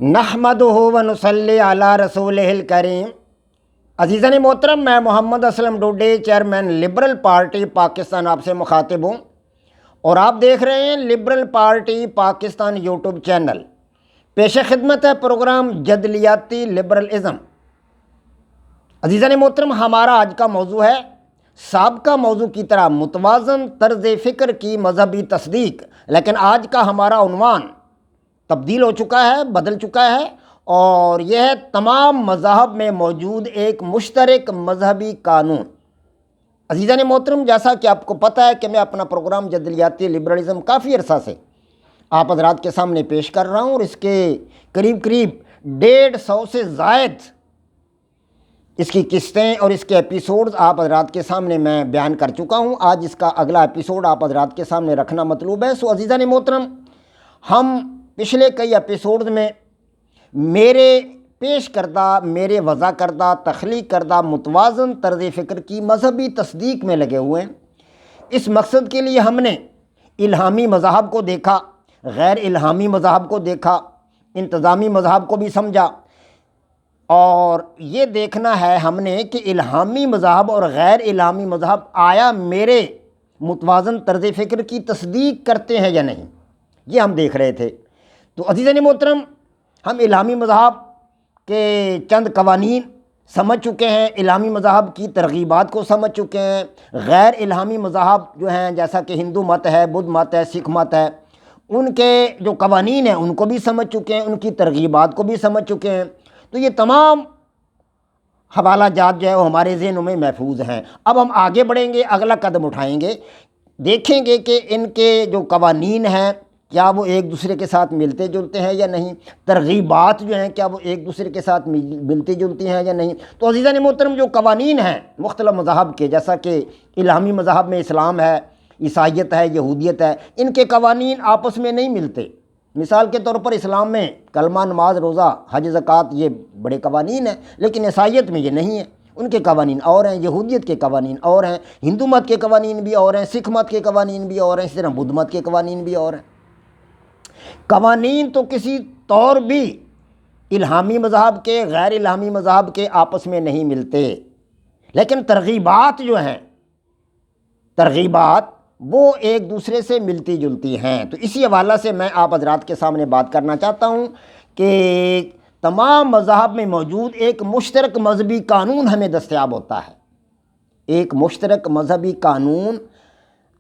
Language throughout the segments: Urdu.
نحمدہ و نصلی علی رسولہ الکریم۔ عزیزان محترم، میں Muhammad Aslam Dode, chairman Liberal Party Pakistan آپ سے مخاطب ہوں، اور آپ دیکھ رہے ہیں Liberal Party Pakistan YouTube channel. پیش خدمت ہے پروگرام جدلیاتی لبرلزم۔ عزیزان محترم، ہمارا آج کا موضوع ہے سابقہ موضوع کی طرح متوازن طرز فکر کی مذہبی تصدیق، لیکن آج کا ہمارا عنوان تبدیل ہو چکا ہے، بدل چکا ہے، اور یہ ہے تمام مذاہب میں موجود ایک مشترک مذہبی قانون۔ عزیزان محترم، جیسا کہ آپ کو پتہ ہے کہ میں اپنا پروگرام جدلیاتی لبرلزم کافی عرصہ سے آپ حضرات کے سامنے پیش کر رہا ہوں، اور اس کے قریب 150 سے زائد اس کی قسطیں اور اس کے ایپیسوڈز آپ حضرات کے سامنے میں بیان کر چکا ہوں۔ آج اس کا اگلا ایپیسوڈ آپ حضرات کے سامنے رکھنا مطلوب ہے۔ عزیزان محترم، ہم پچھلے کئی ایپیسوڈز میں میرے پیش کردہ، میرے وضع کردہ، تخلیق کردہ متوازن طرز فکر کی مذہبی تصدیق میں لگے ہوئے ہیں۔ اس مقصد کے لیے ہم نے الہامی مذاہب کو دیکھا، غیر الہامی مذاہب کو دیکھا، انتظامی مذاہب کو بھی سمجھا، اور یہ دیکھنا ہے ہم نے کہ الہامی مذاہب اور غیر الہامی مذاہب آیا میرے متوازن طرز فکر کی تصدیق کرتے ہیں یا نہیں، یہ ہم دیکھ رہے تھے۔ تو عزیزان محترم، ہم الہامی مذاہب کے چند قوانین سمجھ چکے ہیں، الہامی مذاہب کی ترغیبات کو سمجھ چکے ہیں۔ غیر الہامی مذاہب جو ہیں، جیسا کہ ہندو مت ہے، بدھ مت ہے، سکھ مت ہے، ان کے جو قوانین ہیں ان کو بھی سمجھ چکے ہیں، ان کی ترغیبات کو بھی سمجھ چکے ہیں۔ تو یہ تمام حوالہ جات جو ہے وہ ہمارے ذہنوں میں محفوظ ہیں۔ اب ہم آگے بڑھیں گے، اگلا قدم اٹھائیں گے، دیکھیں گے کہ ان کے جو قوانین ہیں کیا وہ ایک دوسرے کے ساتھ ملتے جلتے ہیں یا نہیں، ترغیبات جو ہیں کیا وہ ایک دوسرے کے ساتھ ملتی جلتی ہیں یا نہیں۔ تو عزیزان محترم، جو قوانین ہیں مختلف مذاہب کے، جیسا کہ الہامی مذاہب میں اسلام ہے، عیسائیت ہے، یہودیت ہے، ان کے قوانین آپس میں نہیں ملتے۔ مثال کے طور پر اسلام میں کلمہ، نماز، روزہ، حج، زکوٰۃ یہ بڑے قوانین ہیں، لیکن عیسائیت میں یہ نہیں ہے، ان کے قوانین اور ہیں، یہودیت کے قوانین اور ہیں، ہندو مت کے قوانین بھی اور ہیں، سکھ مت کے قوانین بھی اور ہیں، اسی طرح بدھ مت کے قوانین بھی اور ہیں۔ قوانین تو کسی طور بھی الہامی مذاہب کے، غیر الہامی مذاہب کے آپس میں نہیں ملتے، لیکن ترغیبات جو ہیں، ترغیبات وہ ایک دوسرے سے ملتی جلتی ہیں۔ تو اسی حوالہ سے میں آپ حضرات کے سامنے بات کرنا چاہتا ہوں کہ تمام مذاہب میں موجود ایک مشترک مذہبی قانون ہمیں دستیاب ہوتا ہے، ایک مشترک مذہبی قانون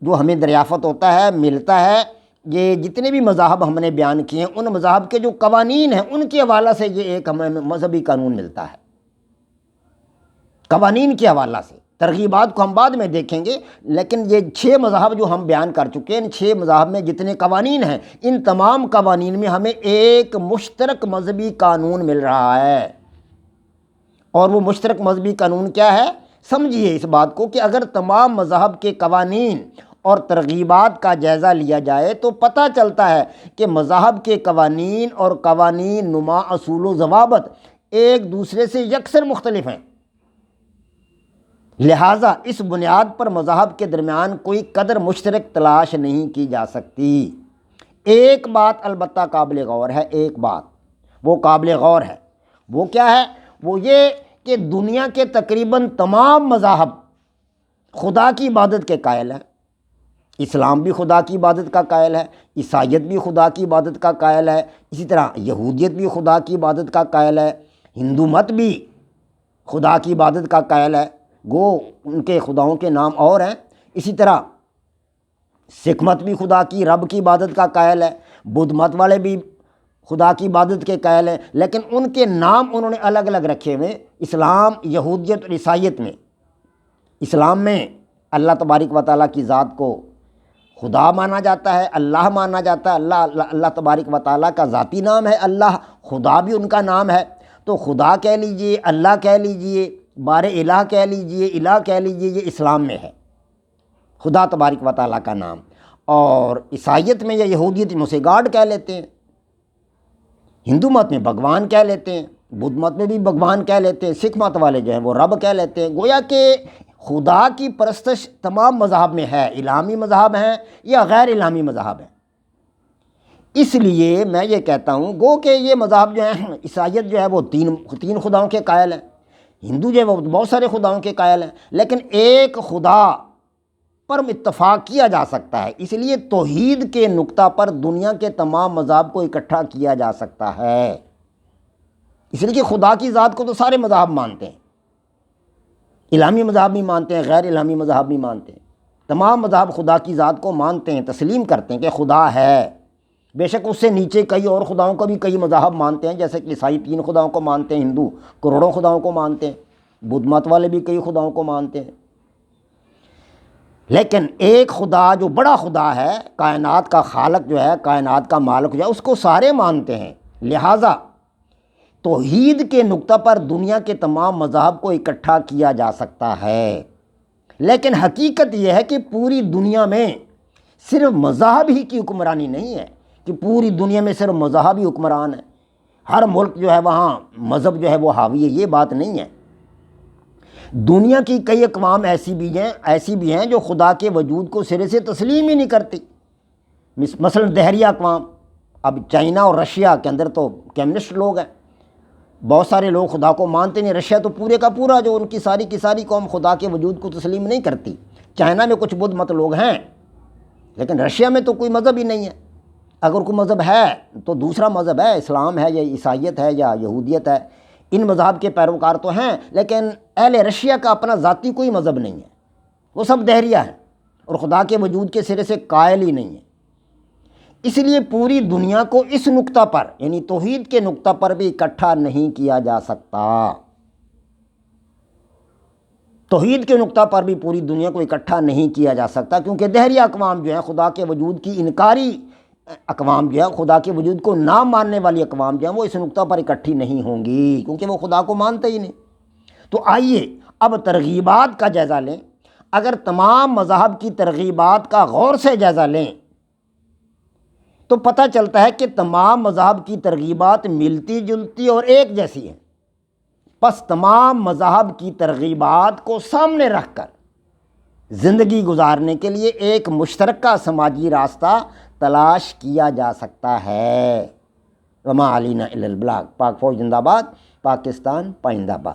جو ہمیں دریافت ہوتا ہے، ملتا ہے۔ یہ جتنے بھی مذاہب ہم نے بیان کیے ہیں، ان مذاہب کے جو قوانین ہیں ان کے حوالہ سے یہ ایک ہمیں مذہبی قانون ملتا ہے، قوانین کے حوالہ سے۔ ترغیبات کو ہم بعد میں دیکھیں گے، لیکن یہ 6 مذاہب جو ہم بیان کر چکے ہیں، ان 6 مذاہب میں جتنے قوانین ہیں، ان تمام قوانین میں ہمیں ایک مشترک مذہبی قانون مل رہا ہے۔ اور وہ مشترک مذہبی قانون کیا ہے؟ سمجھیے اس بات کو کہ اگر تمام مذاہب کے قوانین اور ترغیبات کا جائزہ لیا جائے تو پتہ چلتا ہے کہ مذاہب کے قوانین اور قوانین نما اصول و ضوابط ایک دوسرے سے یکسر مختلف ہیں، لہٰذا اس بنیاد پر مذاہب کے درمیان کوئی قدر مشترک تلاش نہیں کی جا سکتی۔ ایک بات البتہ قابل غور ہے، ایک بات وہ قابل غور ہے، وہ کیا ہے؟ وہ یہ کہ دنیا کے تقریباً تمام مذاہب خدا کی عبادت کے قائل ہیں۔ اسلام بھی خدا کی عبادت کا قائل ہے، عیسائیت بھی خدا کی عبادت کا قائل ہے، اسی طرح یہودیت بھی خدا کی عبادت کا قائل ہے، ہندو مت بھی خدا کی عبادت کا قائل ہے، گو ان کے خداؤں کے نام اور ہیں، اسی طرح سکھ مت بھی خدا کی، رب کی عبادت کا قائل ہے، بدھ مت والے بھی خدا کی عبادت کے قائل ہیں، لیکن ان کے نام انہوں نے الگ الگ رکھے ہوئے۔ اسلام، یہودیت اور عیسائیت میں، اسلام میں اللہ تبارک و تعالیٰ کی ذات کو خدا مانا جاتا ہے، اللہ مانا جاتا ہے، اللہ تبارک و تعالیٰ کا ذاتی نام ہے اللہ، خدا بھی ان کا نام ہے۔ تو خدا کہہ لیجئے، اللہ کہہ لیجئے، بار الہ کہہ لیجئے، الہ کہہ لیجئے، یہ اسلام میں ہے خدا تبارک و تعالیٰ کا نام۔ اور عیسائیت میں یا یہودیت میں اسے گاڈ کہہ لیتے ہیں، ہندو مت میں بھگوان کہہ لیتے ہیں، بدھ مت میں بھی بھگوان کہہ لیتے ہیں، سکھ مت والے جو ہیں وہ رب کہہ لیتے ہیں۔ گویا کہ خدا کی پرستش تمام مذاہب میں ہے، الہامی مذاہب ہیں یا غیر الہامی مذاہب ہیں۔ اس لیے میں یہ کہتا ہوں گو کہ یہ مذاہب جو ہیں، عیسائیت جو ہے وہ تین خداؤں کے قائل ہیں، ہندو جو ہے وہ بہت سارے خداؤں کے قائل ہیں، لیکن ایک خدا پر اتفاق کیا جا سکتا ہے۔ اس لیے توحید کے نقطہ پر دنیا کے تمام مذاہب کو اکٹھا کیا جا سکتا ہے، اس لیے کہ خدا کی ذات کو تو سارے مذاہب مانتے ہیں، الہامی مذاہب بھی مانتے ہیں، غیر الہامی مذاہب بھی مانتے ہیں، تمام مذاہب خدا کی ذات کو مانتے ہیں، تسلیم کرتے ہیں کہ خدا ہے۔ بے شک اس سے نیچے کئی اور خداؤں کو بھی کئی مذاہب مانتے ہیں، جیسے کہ عیسائی 3 خداؤں کو مانتے ہیں، ہندو کروڑوں خداؤں کو مانتے ہیں، بدھ مت والے بھی کئی خداؤں کو مانتے ہیں، لیکن ایک خدا جو بڑا خدا ہے، کائنات کا خالق جو ہے، کائنات کا مالک جو ہے، اس کو سارے مانتے ہیں۔ لہٰذا توحید کے نقطہ پر دنیا کے تمام مذاہب کو اکٹھا کیا جا سکتا ہے، لیکن حقیقت یہ ہے کہ پوری دنیا میں صرف مذاہب ہی کی حکمرانی نہیں ہے کہ پوری دنیا میں صرف مذاہب ہی حکمران ہے، ہر ملک جو ہے وہاں مذہب جو ہے وہ حاوی ہے، یہ بات نہیں ہے۔ دنیا کی کئی اقوام ایسی بھی ہیں جو خدا کے وجود کو سرے سے تسلیم ہی نہیں کرتی، مثلا دہریہ اقوام۔ اب چائنا اور رشیا کے اندر تو کمیونسٹ لوگ ہیں، بہت سارے لوگ خدا کو مانتے نہیں۔ رشیا تو پورے کا پورا جو ان کی ساری قوم خدا کے وجود کو تسلیم نہیں کرتی۔ چائنا میں کچھ بدھ مت لوگ ہیں، لیکن رشیا میں تو کوئی مذہب ہی نہیں ہے۔ اگر کوئی مذہب ہے تو دوسرا مذہب ہے، اسلام ہے یا عیسائیت ہے یا یہودیت ہے، ان مذہب کے پیروکار تو ہیں، لیکن اہل رشیا کا اپنا ذاتی کوئی مذہب نہیں ہے، وہ سب دہریہ ہیں اور خدا کے وجود کے سرے سے قائل ہی نہیں ہے۔ اس لیے پوری دنیا کو اس نقطہ پر یعنی توحید کے نقطہ پر بھی اکٹھا نہیں کیا جا سکتا، توحید کے نقطہ پر بھی پوری دنیا کو اکٹھا نہیں کیا جا سکتا، کیونکہ دہریہ اقوام جو ہیں، خدا کے وجود کی انکاری اقوام جو ہے، خدا کے وجود کو نہ ماننے والی اقوام جو ہیں، وہ اس نقطہ پر اکٹھی نہیں ہوں گی، کیونکہ وہ خدا کو مانتے ہی نہیں۔ تو آئیے اب ترغیبات کا جائزہ لیں۔ اگر تمام مذاہب کی ترغیبات کا غور سے جائزہ لیں تو پتہ چلتا ہے کہ تمام مذاہب کی ترغیبات ملتی جلتی اور ایک جیسی ہیں۔ پس تمام مذاہب کی ترغیبات کو سامنے رکھ کر زندگی گزارنے کے لیے ایک مشترکہ سماجی راستہ تلاش کیا جا سکتا ہے۔ وما علینا الا البلاغ۔ پاک فوج زندہ باد، پاکستان پائندہ باد۔